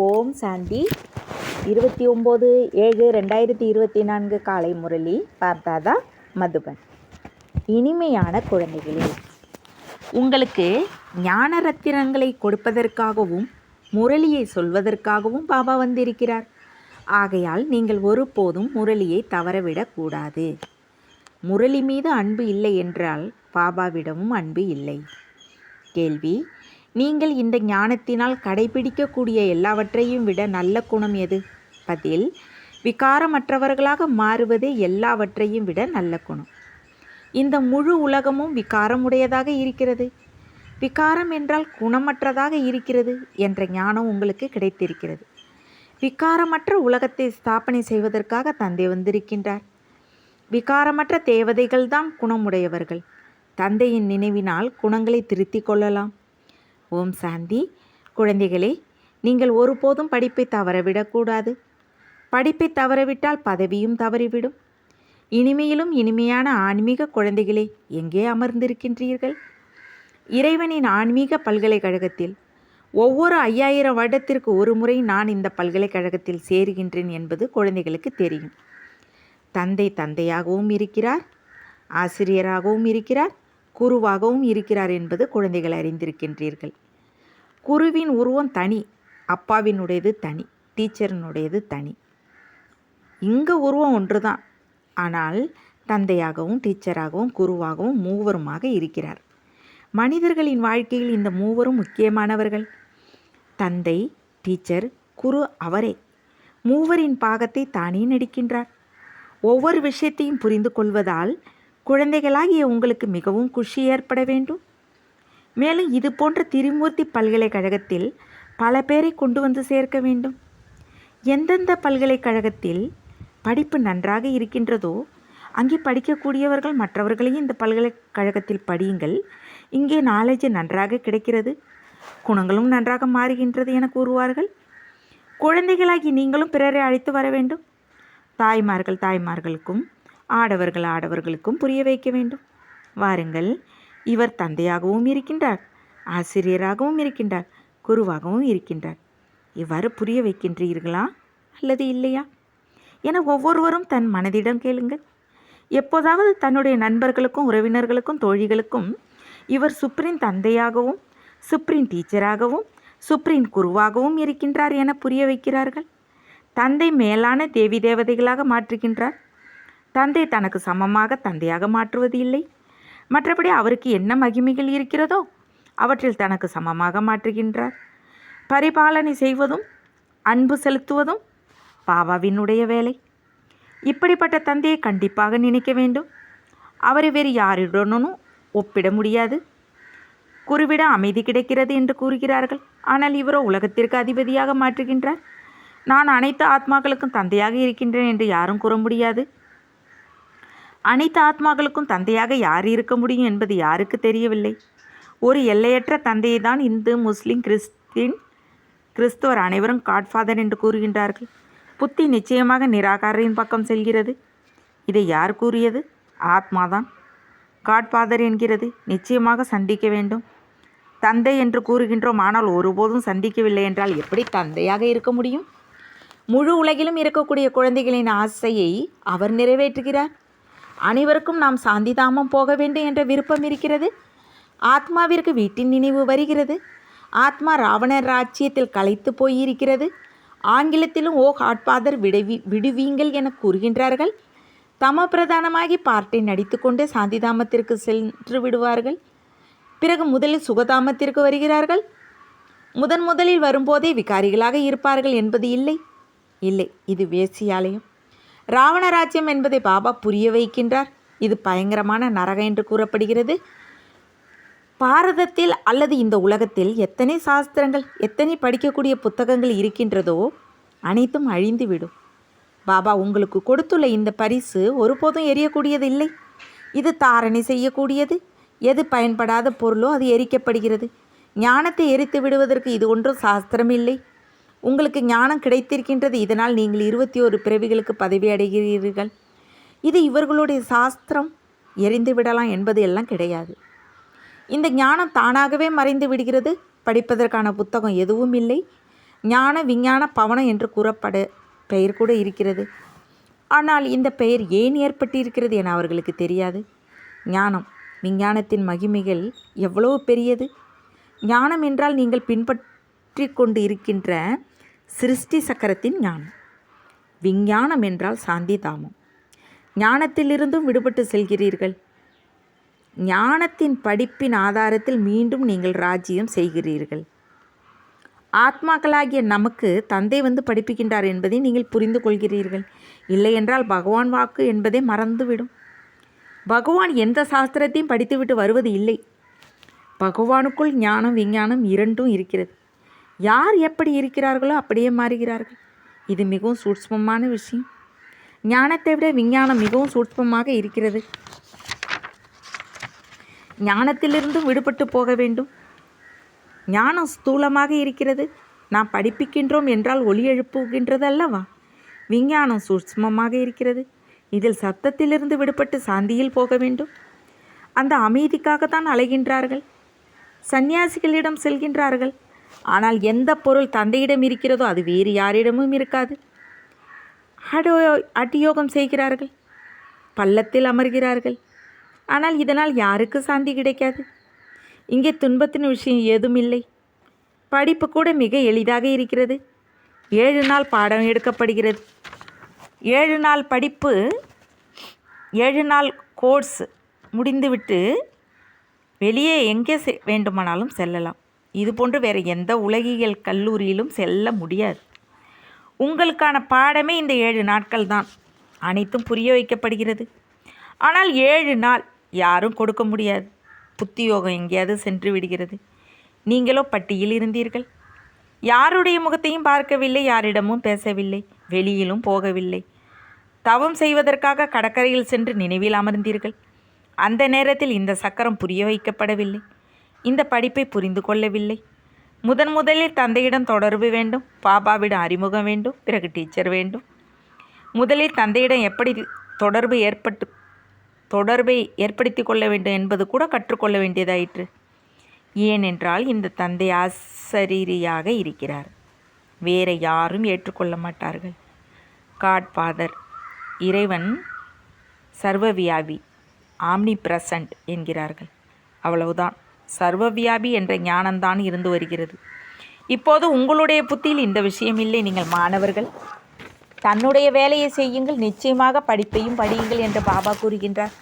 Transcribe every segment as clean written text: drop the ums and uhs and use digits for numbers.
ஓம் சாந்தி 29/7/2024 காலை முரளி பார்த்தாதா மதுபன். இனிமையான குழந்தைகளே, உங்களுக்கு ஞான ரத்தினங்களை கொடுப்பதற்காகவும் முரளியை சொல்வதற்காகவும் பாபா வந்திருக்கிறார். ஆகையால் நீங்கள் ஒருபோதும் முரளியை தவறவிடக்கூடாது. முரளி மீது அன்பு இல்லை என்றால் பாபாவிடமும் அன்பு இல்லை. கேள்வி: நீங்கள் இந்த ஞானத்தினால் கடைபிடிக்கக்கூடிய எல்லாவற்றையும் விட நல்ல குணம் எது? பதில்: விகாரமற்றவர்களாக மாறுவதே எல்லாவற்றையும் விட நல்ல குணம். இந்த முழு உலகமும் விகாரமுடையதாக இருக்கிறது. விகாரம் என்றால் குணமற்றதாக இருக்கிறது என்ற ஞானம் உங்களுக்கு கிடைத்திருக்கிறது. விகாரமற்ற உலகத்தை ஸ்தாபனை செய்வதற்காக தந்தை வந்திருக்கின்றார். விகாரமற்ற தேவதைகள்தான் குணமுடையவர்கள். தந்தையின் நினைவினால் குணங்களை திருத்திக் கொள்ளலாம். ஓம் சாந்தி. குழந்தைகளே, நீங்கள் ஒருபோதும் படிப்பை தவறவிடக்கூடாது. படிப்பை தவறவிட்டால் பதவியும் தவறிவிடும். இனிமையிலும் இனிமையான ஆன்மீக குழந்தைகளே, எங்கே அமர்ந்திருக்கின்றீர்கள்? இறைவனின் ஆன்மீக பல்கலைக்கழகத்தில் ஒவ்வொரு 5000 வருடத்திற்கு ஒரு முறை நான் இந்த பல்கலைக்கழகத்தில் சேருகின்றேன் என்பது குழந்தைகளுக்கு தெரியும். தந்தை தந்தையாகவும் இருக்கிறார், ஆசிரியராகவும் இருக்கிறார், குருவாகவும் இருக்கிறார் என்பது குழந்தைகள் அறிந்திருக்கின்றீர்கள். குருவின் உருவம் தனி, அப்பாவினுடையது தனி, டீச்சரினுடையது தனி. இங்கே உருவம் ஒன்று தான், ஆனால் தந்தையாகவும் டீச்சராகவும் குருவாகவும் மூவருமாக இருக்கிறார். மனிதர்களின் வாழ்க்கையில் இந்த மூவரும் முக்கியமானவர்கள். தந்தை, டீச்சர், குரு அவரே. மூவரின் பாகத்தை தானே நடிக்கின்றார். ஒவ்வொரு விஷயத்தையும் புரிந்து கொள்வதால் குழந்தைகளாகிய உங்களுக்கு மிகவும் குஷி ஏற்பட வேண்டும். மேலும் இது போன்ற திரிமூர்த்தி பல்கலைக்கழகத்தில் பல பேரை கொண்டு வந்து சேர்க்க வேண்டும். எந்தெந்த பல்கலைக்கழகத்தில் படிப்பு நன்றாக இருக்கின்றதோ அங்கே படிக்கக்கூடியவர்கள் மற்றவர்களையும் இந்த பல்கலைக்கழகத்தில் படியுங்கள், இங்கே நாலேஜ் நன்றாக கிடைக்கிறது, குணங்களும் நன்றாக மாறுகின்றது என கூறுவார்கள். குழந்தைகளாகி நீங்களும் பிறரை அழைத்து வர வேண்டும். தாய்மார்களுக்கும் ஆடவர்களுக்கும் புரிய வைக்க வேண்டும். வாருங்கள், இவர் தந்தையாகவும் இருக்கின்றார், ஆசிரியராகவும் இருக்கின்றார், குருவாகவும் இருக்கின்றார். இவ்வாறு புரிய வைக்கின்றீர்களா அல்லது இல்லையா என ஒவ்வொருவரும் தன் மனதிடம் கேளுங்கள். எப்போதாவது தன்னுடைய நண்பர்களுக்கும் உறவினர்களுக்கும் தோழிகளுக்கும் இவர் சுப்ரீம் தந்தையாகவும் சுப்ரீம் டீச்சராகவும் சுப்ரீம் குருவாகவும் இருக்கின்றார் என புரிய வைக்கிறார்கள். தந்தை மேலான தேவி தேவதைகளாக மாற்றுகின்றார். தந்தை தனக்கு சமமாக தந்தையாக மாற்றுவது இல்லை. மற்றபடி அவருக்கு என்ன மகிமைகள் இருக்கிறதோ அவற்றில் தனக்கு சமமாக மாற்றுகின்றார். பரிபாலனை செய்வதும் அன்பு செலுத்துவதும் பாபாவினுடைய வேலை. இப்படிப்பட்ட தந்தையை கண்டிப்பாக நினைக்க வேண்டும். அவரை வேறு யாருடனும் ஒப்பிட முடியாது. குருவிட அமைதி கிடைக்கிறது என்று கூறுகிறார்கள், ஆனால் இவரோ உலகத்திற்கு அதிபதியாக மாற்றுகின்றார். நான் அனைத்து ஆத்மாக்களுக்கும் தந்தையாக இருக்கின்றேன் என்று யாரும் கூற முடியாது. அனைத்து ஆத்மாக்களுக்கும் தந்தையாக யார் இருக்க முடியும் என்பது யாருக்கு தெரியவில்லை. ஒரு எல்லையற்ற தந்தையை தான் இந்து, முஸ்லீம், கிறிஸ்துவர் அனைவரும் காட்ஃபாதர் என்று கூறுகின்றார்கள். புத்தி நிச்சயமாக நிராகாரின் பக்கம் செல்கிறது. இதை யார் கூறியது? ஆத்மாதான் காட்ஃபாதர் என்கிறது. நிச்சயமாக சந்திக்க வேண்டும். தந்தை என்று கூறுகின்றோம், ஆனால் ஒருபோதும் சந்திக்கவில்லை என்றால் எப்படி தந்தையாக இருக்க முடியும்? முழு உலகிலும் இருக்கக்கூடிய குழந்தைகளின் ஆசையை அவர் நிறைவேற்றுகிறார். அனைவருக்கும் நாம் சாந்திதாமம் போக வேண்டும் என்ற விருப்பம் இருக்கிறது. ஆத்மாவிற்கு வீட்டின் நினைவு வருகிறது. ஆத்மா ராவணர் ராஜ்யத்தில் களைத்து போயிருக்கிறது. ஆங்கிலத்திலும் ஓ காட்ஃபாதர் விடுவீங்கள் என கூறுகின்றார்கள். தம பிரதானமாகி பார்ட்டை நடித்து கொண்டே சாந்திதாமத்திற்கு சென்று விடுவார்கள். பிறகு முதலில் சுகதாமத்திற்கு வருகிறார்கள். முதலில் வரும்போதே விகாரிகளாக இருப்பார்கள் என்பது இல்லை. இது வேசியாலயம். ராவண ராஜ்யம் என்பதை பாபா புரிய வைக்கின்றார். இது பயங்கரமான நரகம் என்று கூறப்படுகிறது. பாரதத்தில் அல்லது இந்த உலகத்தில் எத்தனை சாஸ்திரங்கள், எத்தனை படிக்கக்கூடிய புத்தகங்கள் இருக்கின்றதோ அனைத்தும் அழிந்துவிடும். பாபா உங்களுக்கு கொடுத்துள்ள இந்த பரிசு ஒருபோதும் எரியக்கூடியது இல்லை. இது தாரணை செய்யக்கூடியது. எது பயன்படாத பொருளோ அது எரிக்கப்படுகிறது. ஞானத்தை எரித்து விடுவதற்கு இது ஒன்றும் சாஸ்திரம் இல்லை. உங்களுக்கு ஞானம் கிடைத்திருக்கின்றது. இதனால் நீங்கள் 21 பிறவிகளுக்கு பதவி அடைகிறீர்கள். இது இவர்களுடைய சாஸ்திரம், எரிந்து விடலாம் என்பது எல்லாம் கிடையாது. இந்த ஞானம் தானாகவே மறைந்து விடுகிறது. படிப்பதற்கான புத்தகம் எதுவும் இல்லை. ஞான விஞ்ஞான பவனம் என்று கூறப்பட பெயர் கூட இருக்கிறது. ஆனால் இந்த பெயர் ஏன் ஏற்பட்டிருக்கிறது என அவர்களுக்கு தெரியாது. ஞானம் விஞ்ஞானத்தின் மகிமைகள் எவ்வளவு பெரியது! ஞானம் என்றால் நீங்கள் பின்பற்றி கொண்டு இருக்கின்ற சிருஷ்டி சக்கரத்தின் ஞானம். விஞ்ஞானம் என்றால் சாந்தி தாமம். ஞானத்திலிருந்தும் விடுபட்டு செல்கிறீர்கள். ஞானத்தின் படிப்பின் ஆதாரத்தில் மீண்டும் நீங்கள் ராஜ்யம் செய்கிறீர்கள். ஆத்மாக்களாகிய நமக்கு தந்தை வந்து படிப்புகின்றார் என்பதை நீங்கள் புரிந்து கொள்கிறீர்கள். இல்லை என்றால் பகவான் வாக்கு என்பதை மறந்துவிடும். பகவான் எந்த சாஸ்திரத்தையும் படித்துவிட்டு வருவது இல்லை. பகவானுக்குள் ஞானம் விஞ்ஞானம் இரண்டும் இருக்கிறது. யார் எப்படி இருக்கிறார்களோ அப்படியே மாறுகிறார்கள். இது மிகவும் சூட்சமமான விஷயம். ஞானத்தை விட விஞ்ஞானம் மிகவும் சூட்சமமாக இருக்கிறது. ஞானத்திலிருந்து விடுபட்டு போக வேண்டும். ஞானம் ஸ்தூலமாக இருக்கிறது. நாம் படிப்பிக்கின்றோம் என்றால் ஒலி எழுப்புகின்றது அல்லவா? விஞ்ஞானம் சூட்சமமாக இருக்கிறது. இதில் சத்தத்திலிருந்து விடுபட்டு சாந்தியில் போக வேண்டும். அந்த அமைதிக்காகத்தான் அலைகின்றார்கள். சந்நியாசிகளிடம் செல்கின்றார்கள். ஆனால் எந்த பொருள் தந்தையிடம் இருக்கிறதோ அது வேறு யாரிடமும் இருக்காது. அட்டியோகம் செய்கிறார்கள். பள்ளத்தில் அமர்கிறார்கள். ஆனால் இதனால் யாருக்கு சாந்தி கிடைக்காது? இங்கே துன்பத்தின் விஷயம் ஏதும் இல்லை. படிப்பு கூட மிக எளிதாக இருக்கிறது. 7 நாள் பாடம் எடுக்கப்படுகிறது. 7 நாள் படிப்பு, 7 நாள் கோர்ஸ் முடிந்துவிட்டு வெளியே எங்கே வேண்டுமானாலும் செல்லலாம். இதுபோன்று வேறு எந்த உலகியல் கல்லூரியிலும் செல்ல முடியாது. உங்களுக்கான பாடமே இந்த 7 நாட்கள் தான். அனைத்தும் புரிய வைக்கப்படுகிறது. ஆனால் 7 நாள் யாரும் கொடுக்க முடியாது. புத்தியோகம் எங்கேயாவது சென்று விடுகிறது. நீங்களோ பட்டியில் இருந்தீர்கள். யாருடைய முகத்தையும் பார்க்கவில்லை, யாரிடமும் பேசவில்லை, வெளியிலும் போகவில்லை. தவம் செய்வதற்காக கடற்கரையில் சென்று நினைவில் அமர்ந்தீர்கள். அந்த நேரத்தில் இந்த சக்கரம் புரிய வைக்கப்படவில்லை. இந்த படிப்பை புரிந்து கொள்ளவில்லை. முதலில் தந்தையிடம் தொடர்பு வேண்டும், பாபாவிடம் அறிமுகம் வேண்டும், பிறகு டீச்சர் வேண்டும். முதலில் தந்தையிடம் எப்படி தொடர்பை ஏற்படுத்தி கொள்ள வேண்டும் என்பது கூட கற்றுக்கொள்ள வேண்டியதாயிற்று. ஏனென்றால் இந்த தந்தை ஆசரீரியாக இருக்கிறார். வேறு யாரும் ஏற்றுக்கொள்ள மாட்டார்கள். காட் ஃபாதர், இறைவன் சர்வவியாபி, ஆம்னி பிரசன்ட் என்கிறார்கள். அவ்வளவுதான். சர்வவியாபி என்ற ஞானம்தான் இருந்து வருகிறது. இப்போது உங்களுடைய புத்தியில் இந்த விஷயம் இல்லை. நீங்கள் மாணவர்கள், தன்னுடைய வேலையை செய்யுங்கள், நிச்சயமாக படிப்பையும் படியுங்கள் என்று பாபா கூறுகின்றார்.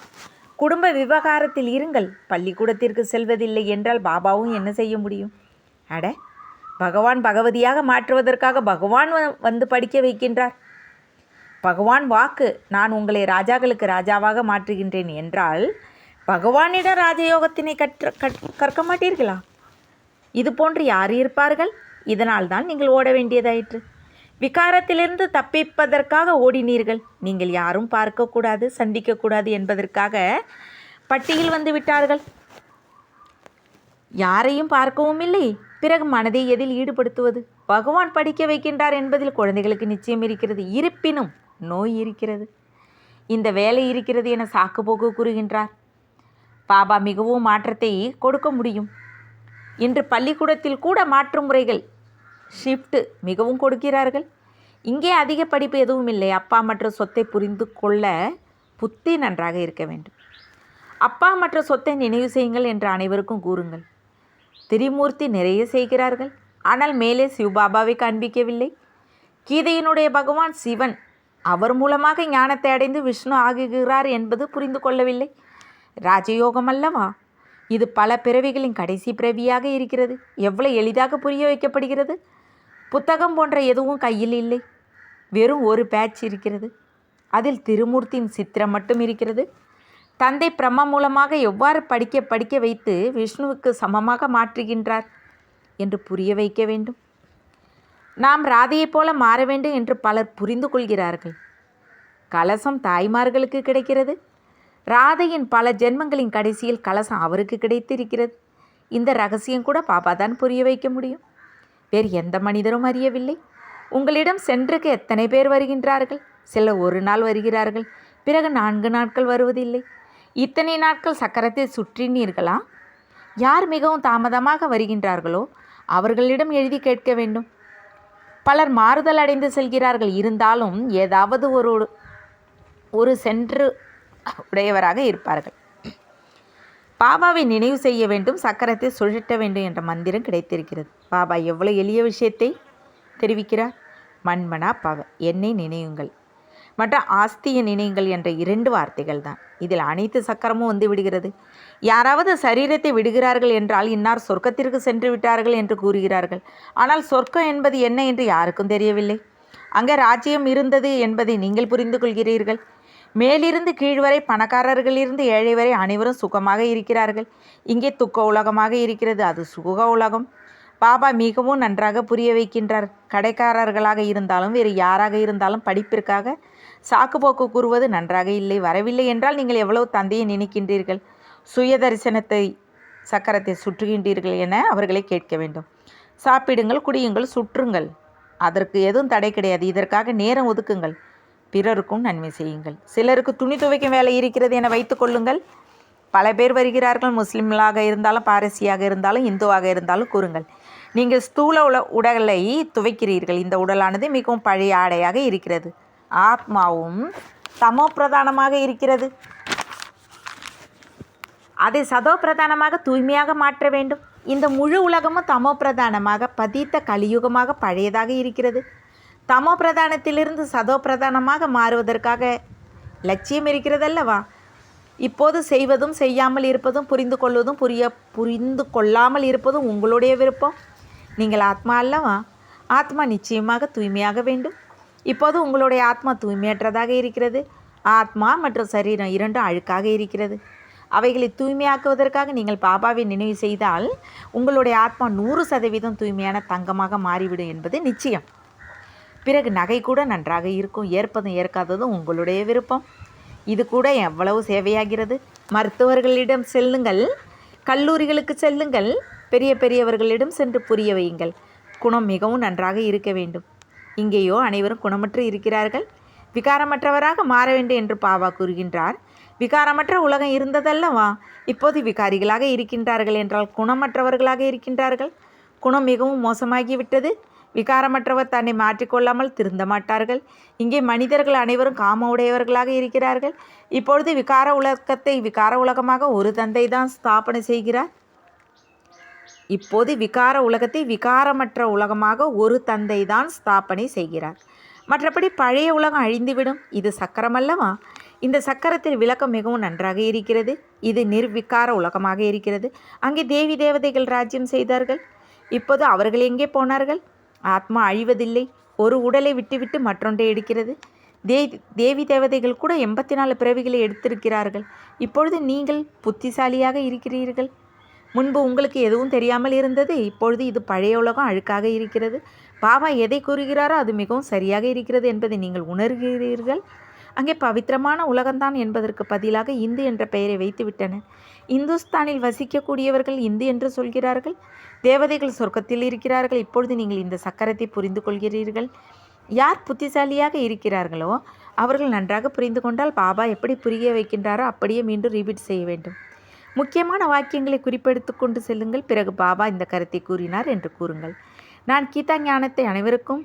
குடும்ப விவகாரத்தில் இருங்கள். பள்ளிக்கூடத்திற்கு செல்வதில்லை என்றால் பாபாவும் என்ன செய்ய முடியும்? அட, பகவான் பகவதியாக மாற்றுவதற்காக பகவான் வந்து படிக்க வைக்கின்றார். பகவான் வாக்கு, நான் உங்களை ராஜாக்களுக்கு ராஜாவாக மாற்றுகின்றேன் என்றால் பகவானிடம் ராஜயோகத்தினை கற்க மாட்டீர்களா? இது போன்று யார் இருப்பார்கள்? இதனால் தான் நீங்கள் ஓட வேண்டியதாயிற்று. விகாரத்திலிருந்து தப்பிப்பதற்காக ஓடினீர்கள். நீங்கள் யாரும் பார்க்கக்கூடாது, சந்திக்கக்கூடாது என்பதற்காக பட்டியில் வந்து விட்டார்கள். யாரையும் பார்க்கவும் இல்லை. பிறகு மனதை எதில் ஈடுபடுத்துவது? பகவான் படிக்க வைக்கின்றார் என்பதில் குழந்தைகளுக்கு நிச்சயம் இருக்கிறது. இருப்பினும் நோய் இருக்கிறது. இந்த வேலை இருக்கிறது என சாக்கு போக்கு கூறுகின்றார். பாபா மிகவும் மாற்றத்தை கொடுக்க முடியும். இன்று பள்ளிக்கூடத்தில் கூட மாற்று முறைகள் ஷிஃப்ட் மிகவும் கொடுக்கிறார்கள். இங்கே அதிக படிப்பு எதுவும் இல்லை. அப்பா மற்ற சொத்தை புரிந்து கொள்ள புத்தி நன்றாக இருக்க வேண்டும். அப்பா மற்ற சொத்தை நினைவு செய்யுங்கள் என்று அனைவருக்கும் கூறுங்கள். திரிமூர்த்தி நிறைய செய்கிறார்கள். ஆனால் மேலே சிவபாபாவை காண்பிக்கவில்லை. கீதையினுடைய பகவான் சிவன், அவர் மூலமாக ஞானத்தை அடைந்து விஷ்ணு ஆகுகிறார் என்பது புரிந்து கொள்ளவில்லை. ராஜயோகம் அல்லவா இது? பல பிறவிகளின் கடைசி பிறவியாக இருக்கிறது. எவ்வளவு எளிதாக புரிய வைக்கப்படுகிறது. புத்தகம் போன்ற எதுவும் கையில் இல்லை. வெறும் ஒரு பேட்ச் இருக்கிறது. அதில் திருமூர்த்தியின் சித்திரம் மட்டும் இருக்கிறது. தந்தை பிரம்மா மூலமாக எவ்வாறு படிக்க வைத்து விஷ்ணுவுக்கு சமமாக மாற்றுகின்றார் என்று புரிய வைக்க வேண்டும். நாம் ராதையைப் போல மாற வேண்டும் என்று பலர் புரிந்து கொள்கிறார்கள். கலசம் தாய்மார்களுக்கு கிடைக்கிறது. ராதையின் பல ஜென்மங்களின் கடைசியில் கலசம் அவருக்கு கிடைத்திருக்கிறது. இந்த ரகசியம் கூட பாபா தான் புரிய வைக்க முடியும். வேறு எந்த மனிதரும் அறியவில்லை. உங்களிடம் சென்றுக்கு எத்தனை பேர் வருகின்றார்கள்? சிலர் 1 நாள் வருகிறார்கள், பிறகு 4 நாட்கள் வருவதில்லை. இத்தனை நாட்கள் சக்கரத்தை சுற்றினீர்களா? யார் மிகவும் தாமதமாக வருகின்றார்களோ அவர்களிடம் எழுதி கேட்க வேண்டும். பலர் மாறுதல் அடைந்து செல்கிறார்கள். இருந்தாலும் ஏதாவது ஒரு சென்று உடையவராக இருப்பார்கள். பாபாவை நினைவு செய்ய வேண்டும், சக்கரத்தை சுழற்ற வேண்டும் என்ற மந்திரம் கிடைத்திருக்கிறது. பாபா எவ்வளவு எளிய விஷயத்தை தெரிவிக்கிறார். மண்மனா பவ, என்னை நினையுங்கள் மற்றும் ஆஸ்தியை நினையுங்கள் என்ற 2 வார்த்தைகள் தான். இதில் அனைத்து சக்கரமும் வந்து விடுகிறது. யாராவது சரீரத்தை விடுகிறார்கள் என்றால் இன்னார் சொர்க்கத்திற்கு சென்று விட்டார்கள் என்று கூறுகிறார்கள். ஆனால் சொர்க்கம் என்பது என்ன என்று யாருக்கும் தெரியவில்லை. அங்கே ராஜ்யம் இருந்தது என்பதை நீங்கள் புரிந்து கொள்கிறீர்கள். மேலிருந்து கீழ் வரை, பணக்காரர்களிலிருந்து ஏழை வரை அனைவரும் சுகமாக இருக்கிறார்கள். இங்கே துக்க உலகமாக இருக்கிறது, அது சுக உலகம். பாபா மிகவும் நன்றாக புரிய வைக்கின்றார். கடைக்காரர்களாக இருந்தாலும் வேறு யாராக இருந்தாலும் படிப்பிற்காக சாக்குப்போக்கு கூறுவது நன்றாக இல்லை. வரவில்லை என்றால் நீங்கள் எவ்வளவு தந்தையை நினைக்கின்றீர்கள்? சுய தரிசனத்தை சக்கரத்தை சுற்றுகின்றீர்கள் என அவர்களை கேட்க வேண்டும். சாப்பிடுங்கள், குடியுங்கள், சுற்றுங்கள், அதற்கு எதுவும் தடை கிடையாது. இதற்காக நேரம் ஒதுக்குங்கள். பிறருக்கும் நன்மை செய்யுங்கள். சிலருக்கு துணி துவைக்கும் வேலை இருக்கிறது என வைத்துக் கொள்ளுங்கள். பல பேர் வருகிறார்கள். முஸ்லிம்களாக இருந்தாலும், பாரசியாக இருந்தாலும், இந்துவாக இருந்தாலும் கூறுங்கள். நீங்கள் ஸ்தூல உடலை துவைக்கிறீர்கள். இந்த உடலானது மிகவும் பழைய ஆடையாக இருக்கிறது. ஆத்மாவும் தமோ பிரதானமாக இருக்கிறது. அதை சதோ பிரதானமாக தூய்மையாக மாற்ற வேண்டும். இந்த முழு உலகமும் தமோ பிரதானமாக பதித்த கலியுகமாக பழையதாக இருக்கிறது. தமோ பிரதானத்திலிருந்து சதோ பிரதானமாக மாறுவதற்காக லட்சியம் இருக்கிறதல்லவா? இப்போது செய்வதும் செய்யாமல் இருப்பதும் புரிந்து கொள்ளாமல் இருப்பதும் உங்களுடைய விருப்பம். நீங்கள் ஆத்மா அல்லவா? ஆத்மா நிச்சயமாக தூய்மையாக வேண்டும். இப்போது உங்களுடைய ஆத்மா தூய்மையற்றதாக இருக்கிறது. ஆத்மா மற்றும் சரீரம் 2 அழுக்காக இருக்கிறது. அவைகளை தூய்மையாக்குவதற்காக நீங்கள் பாபாவை நினைவு செய்தால் உங்களுடைய ஆத்மா 100% தூய்மையான தங்கமாக மாறிவிடும் என்பது நிச்சயம். பிறகு நகை கூட நன்றாக இருக்கும். ஏற்பதும் ஏற்காததும் உங்களுடைய விருப்பம். இது கூட எவ்வளவு சேவையாகிறது. மருத்துவர்களிடம் செல்லுங்கள், கல்லூரிகளுக்கு செல்லுங்கள், பெரியவர்களிடம் சென்று புரிய வையுங்கள். குணம் மிகவும் நன்றாக இருக்க வேண்டும். இங்கேயோ அனைவரும் குணமற்று இருக்கிறார்கள். விகாரமற்றவராக மாற வேண்டும் என்று பாபா கூறுகின்றார். விகாரமற்ற உலகம் இருந்ததல்லவா? இப்போது விகாரிகளாக இருக்கின்றார்கள் என்றால் குணமற்றவர்களாக இருக்கின்றார்கள். குணம் மிகவும் மோசமாகிவிட்டது. விகாரமற்றவர் தன்னை மாற்றிக்கொள்ளாமல் திருந்த மாட்டார்கள். இங்கே மனிதர்கள் அனைவரும் காம உடையவர்களாக இருக்கிறார்கள். இப்பொழுது விகார உலகத்தை விகார உலகமாக ஒரு தந்தை தான் ஸ்தாபனை செய்கிறார். இப்போது விகார உலகத்தை விகாரமற்ற உலகமாக ஒரு தந்தை தான் ஸ்தாபனை செய்கிறார். மற்றபடி பழைய உலகம் அழிந்துவிடும். இது சக்கரம் அல்லவா? இந்த சக்கரத்தில் விளக்கம் மிகவும் நன்றாக இருக்கிறது. இது நிர்விகார உலகமாக இருக்கிறது. அங்கே தேவி தேவதைகள் ராஜ்யம் செய்தார்கள். இப்போது அவர்கள் எங்கே போனார்கள்? ஆத்மா அழிவதில்லை. ஒரு உடலை விட்டுவிட்டு மற்றொன்றை எடுக்கிறது. தேவி தேவதைகள் கூட 84 பிறவிகளை எடுத்திருக்கிறார்கள். இப்பொழுது நீங்கள் புத்திசாலியாக இருக்கிறீர்கள். முன்பு உங்களுக்கு எதுவும் தெரியாமல் இருந்தது. இப்பொழுது இது பழைய உலகம் அழுக்காக இருக்கிறது. பாபா எதை கூறுகிறாரோ அது மிகவும் சரியாக இருக்கிறது என்பதை நீங்கள் உணர்கிறீர்கள். அங்கே பவித்திரமான உலகம்தான் என்பதற்கு பதிலாக இந்து என்ற பெயரை வைத்து விட்டனர். இந்துஸ்தானில் வசிக்கக்கூடியவர்கள் இந்து என்று சொல்கிறார்கள். தேவதைகள் சொர்க்கத்தில் இருக்கிறார்கள். இப்பொழுது நீங்கள் இந்த சக்கரத்தை புரிந்து கொள்கிறீர்கள். யார் புத்திசாலியாக இருக்கிறார்களோ அவர்கள் நன்றாக புரிந்து கொண்டால் பாபா எப்படி புரிய வைக்கின்றாரோ அப்படியே மீண்டும் ரிப்பீட் செய்ய வேண்டும். முக்கியமான வாக்கியங்களை குறிப்பெடுத்து கொண்டு செல்லுங்கள். பிறகு பாபா இந்த கருத்தை கூறினார் என்று கூறுங்கள். நான் கீதா ஞானத்தை அனைவருக்கும்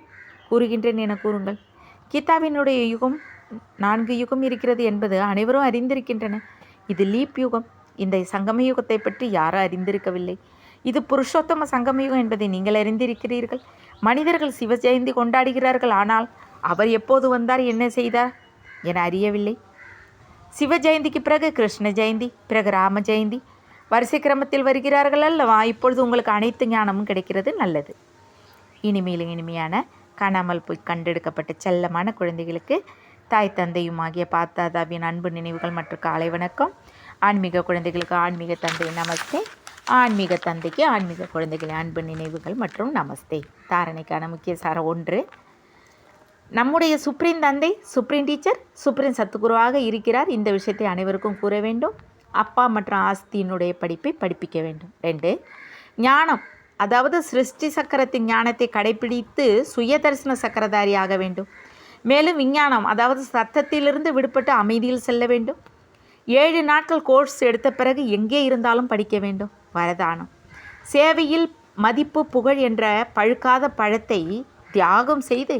கூறுகின்றேன் என கூறுங்கள். கீதாவினுடைய யுகம் 4 யுகம் இருக்கிறது என்பது அனைவரும் அறிந்திருக்கின்றனர். இது லீப் யுகம். இந்த சங்கம யுகத்தை பற்றி யாரும் அறிந்திருக்கவில்லை. இது புருஷோத்தம சங்கமயுகம் என்பதை நீங்கள் அறிந்திருக்கிறீர்கள். மனிதர்கள் சிவ ஜெயந்தி கொண்டாடுகிறார்கள். ஆனால் அவர் எப்போது வந்தார், என்ன செய்தார் என அறியவில்லை. சிவ ஜெயந்திக்கு பிறகு கிருஷ்ண ஜெயந்தி, பிறகு ராம ஜெயந்தி வரிசை கிரமத்தில் வருகிறார்கள் அல்லவா? இப்பொழுது உங்களுக்கு அனைத்து ஞானமும் கிடைக்கிறது. நல்லது. இனிமேலும் இனிமையான காணாமல் போய் கண்டெடுக்கப்பட்ட செல்லமான குழந்தைகளுக்கு தாய் தந்தையும் ஆகிய பாத்தாதாவின் அன்பு நினைவுகள் மற்றும் காலை வணக்கம். ஆன்மீக குழந்தைகளுக்கு ஆன்மீக தந்தை நமஸ்தே. ஆன்மீக தந்தைக்கு ஆன்மீக குழந்தைகளின் அன்பு நினைவுகள் மற்றும் நமஸ்தே. தாரணைக்கான முக்கிய சாரம் 1. நம்முடைய சுப்ரீம் தந்தை, சுப்ரீம் டீச்சர், சுப்ரீம் சத்துகுருவாக இருக்கிறார். இந்த விஷயத்தை அனைவருக்கும் கூற வேண்டும். அப்பா மற்றும் ஆஸ்தியினுடைய படிப்பை படிப்பிக்க வேண்டும். 2. ஞானம், அதாவது சிருஷ்டி சக்கரத்தின் ஞானத்தை கடைபிடித்து சுய தரிசன சக்கரதாரி ஆக வேண்டும். மேலும் விஞ்ஞானம், அதாவது சத்தத்திலிருந்து விடுபட்டு அமைதியில் செல்ல வேண்டும். 7 நாட்கள் கோர்ஸ் எடுத்த பிறகு எங்கே இருந்தாலும் படிக்க வேண்டும். வரதானம், சேவையில் மதிப்பு புகழ் என்ற பழுக்காத பழத்தை தியாகம் செய்து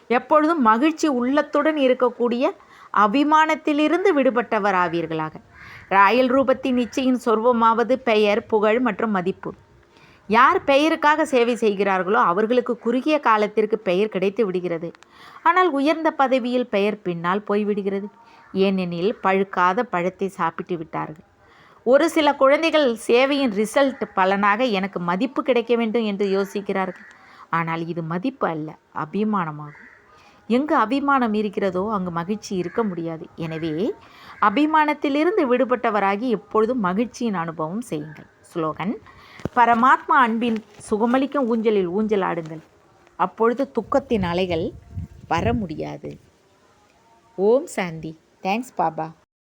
எப்பொழுதும் மகிழ்ச்சி உள்ளத்துடன் இருக்கக்கூடிய அபிமானத்திலிருந்து விடுபட்டவர் ஆவீர்களாக. ராயல் ரூபத்தின் இச்சையின் சொர்வமாவது பெயர், புகழ் மற்றும் மதிப்பு. யார் பெயருக்காக சேவை செய்கிறார்களோ அவர்களுக்கு குறுகிய காலத்திற்கு பெயர் கிடைத்து விடுகிறது. ஆனால் உயர்ந்த பதவியில் பெயர் பின்னால் போய்விடுகிறது. ஏனெனில் பழுக்காத பழத்தை சாப்பிட்டு விட்டார்கள். ஒரு சில குழந்தைகள் சேவையின் ரிசல்ட் பலனாக எனக்கு மதிப்பு கிடைக்க வேண்டும் என்று யோசிக்கிறார்கள். ஆனால் இது மதிப்பு அல்ல, அபிமானமாகும். எங்கு அபிமானம் இருக்கிறதோ அங்கு மகிழ்ச்சி இருக்க முடியாது. எனவே அபிமானத்திலிருந்து விடுபட்டவராகி எப்பொழுதும் மகிழ்ச்சியின் அனுபவம் செய்யுங்கள். ஸ்லோகன்: பரமாத்மா அன்பின் சுகமளிக்கும் ஊஞ்சலில் ஊஞ்சலாடுங்கள். அப்பொழுது துக்கத்தின் அலைகள் வர முடியாது. ஓம் சாந்தி. தேங்க்ஸ் பாபா.